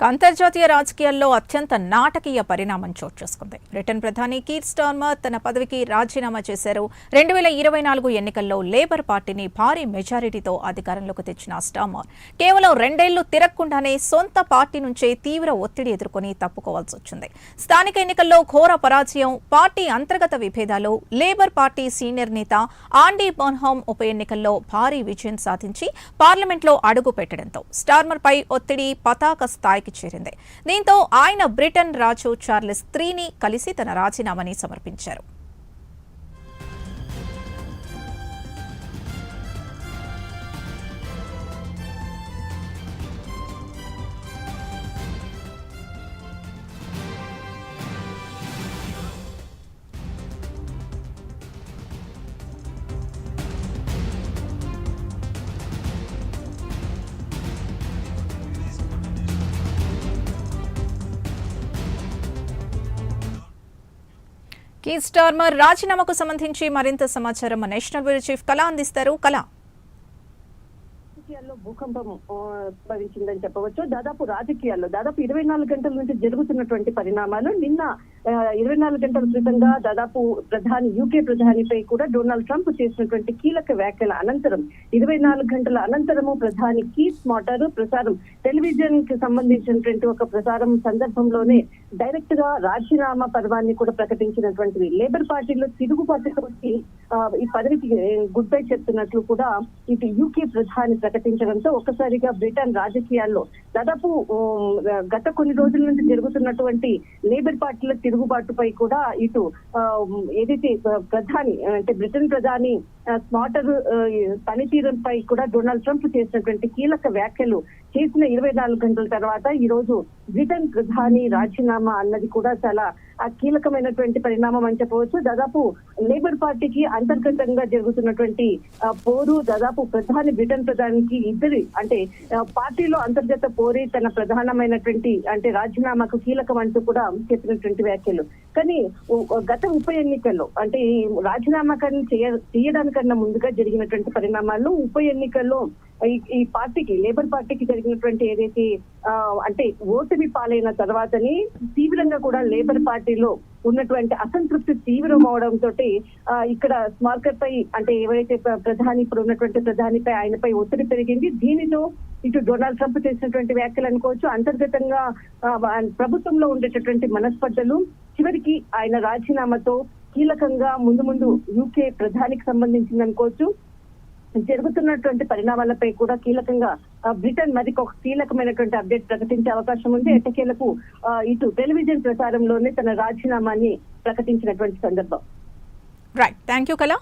అంతర్జాతీయ రాజకీయాల్లో అత్యంత నాటకీయ పరిణామం చోటు చేసుకుంది. బ్రిటన్ ప్రధాని కీర్ స్టార్మర్ తన పదవికి రాజీనామా చేశారు. 2024 ఎన్నికల్లో లేబర్ పార్టీని భారీ మెజారిటీతో అధికారంలోకి తెచ్చిన స్టార్మర్ కేవలం 2 ఏళ్లు తిరగకుండానే సొంత పార్టీ నుంచే తీవ్ర ఒత్తిడి ఎదుర్కొని తప్పుకోవాల్సి వచ్చింది. స్థానిక ఎన్నికల్లో ఘోర పరాజయం, పార్టీ అంతర్గత విభేదాలు, లేబర్ పార్టీ సీనియర్ నేత ఆండీ బర్న్హామ్ ఉప ఎన్నికల్లో భారీ విజయం సాధించి పార్లమెంట్లో అడుగు పెట్టడంతో స్టార్మర్ పై ఒత్తిడి పతాక స్థాయికి చేరింది. దీంతో ఆయన బ్రిటన్ రాజు చార్లెస్ IIIని కలిసి తన రాజీనామాని సమర్పించారు. కీర్ స్టార్మర్ రాజీనామాకు సంబంధించి మరింత సమాచారం నేషనల్ బ్యూరో చీఫ్ కళ అందిస్తారు. కళ, రాజకీయాల్లో భూకంపం భవించిందని చెప్పవచ్చు. దాదాపు 24 గంటల నుంచి జరుగుతున్నటువంటి పరిణామాలు నిన్న 24 గంటల క్రితంగా దాదాపు యూకే ప్రధానిపై కూడా డొనాల్డ్ ట్రంప్ చేసినటువంటి కీలక వ్యాఖ్యల అనంతరం 24 గంటల అనంతరము ప్రధాని కీర్ స్టార్మర్ ప్రసారం టెలివిజన్ కి సంబంధించినటువంటి ఒక ప్రసారం సందర్భంలోనే డైరెక్ట్ గా రాజీనామా పర్వాన్ని కూడా ప్రకటించినటువంటిది. లేబర్ పార్టీలో తిరుగుబాటుతో ఈ పదవికి గుడ్ బై చెప్తున్నట్లు కూడా ఇటు యూకే ప్రధాని ప్రకటించడంతో ఒక్కసారిగా బ్రిటన్ రాజకీయాల్లో దాదాపు గత కొన్ని రోజుల నుంచి జరుగుతున్నటువంటి లేబర్ పార్టీల తిరుగుబాటుపై కూడా ఇటు ఏదైతే ప్రధాని అంటే బ్రిటన్ ప్రధాని స్టార్మర్ పనితీరుపై కూడా డొనాల్డ్ ట్రంప్ చేసినటువంటి కీలక వ్యాఖ్యలు చేసిన 24 గంటల తర్వాత ఈ రోజు బ్రిటన్ ప్రధాని రాజీనామా అన్నది కూడా చాలా కీలకమైనటువంటి పరిణామం అని చెప్పవచ్చు. దాదాపు లేబర్ పార్టీకి అంతర్గతంగా జరుగుతున్నటువంటి పోరు దాదాపు బ్రిటన్ ప్రధానికి ఇద్దరి అంటే పార్టీలో అంతర్గత పోరే తన ప్రధానమైనటువంటి అంటే రాజీనామాకు కీలకం అంటూ కూడా చెప్పినటువంటి వ్యాఖ్యలు. కానీ గత ఉప ఎన్నికల్లో అంటే రాజీనామా చేయడానికన్నా ముందుగా జరిగినటువంటి పరిణామాల్లో ఉప ఎన్నికల్లో ఈ పార్టీకి లేబర్ పార్టీకి జరిగినటువంటి ఏదైతే అంటే ఓటమి పాలైన తర్వాతని తీవ్రంగా కూడా లేబర్ పార్టీలో ఉన్నటువంటి అసంతృప్తి తీవ్రం అవడంతో ఇక్కడ స్టార్మర్ పై అంటే ఎవరైతే ఇప్పుడు ఉన్నటువంటి ప్రధానిపై ఆయనపై ఒత్తిడి పెరిగింది. దీనితో ఇటు డొనాల్డ్ ట్రంప్ చేసినటువంటి వ్యాఖ్యలు అనుకోవచ్చు, అంతర్గతంగా ప్రభుత్వంలో ఉండేటటువంటి మనస్పర్ధలు చివరికి ఆయన రాజీనామాతో కీలకంగా ముందు యూకే ప్రధానికి సంబంధించింది అనుకోవచ్చు. జరుగుతున్నటువంటి పరిణామాలపై కూడా కీలకంగా బ్రిటన్ మరి ఒక కీలకమైనటువంటి అప్డేట్ ప్రకటించే అవకాశం ఉంది. ఎట్టకేలకు ఇటు టెలివిజన్ ప్రసారంలోనే తన రాజీనామాని ప్రకటించినటువంటి సందర్భం. రైట్, థ్యాంక్ యూ కళ.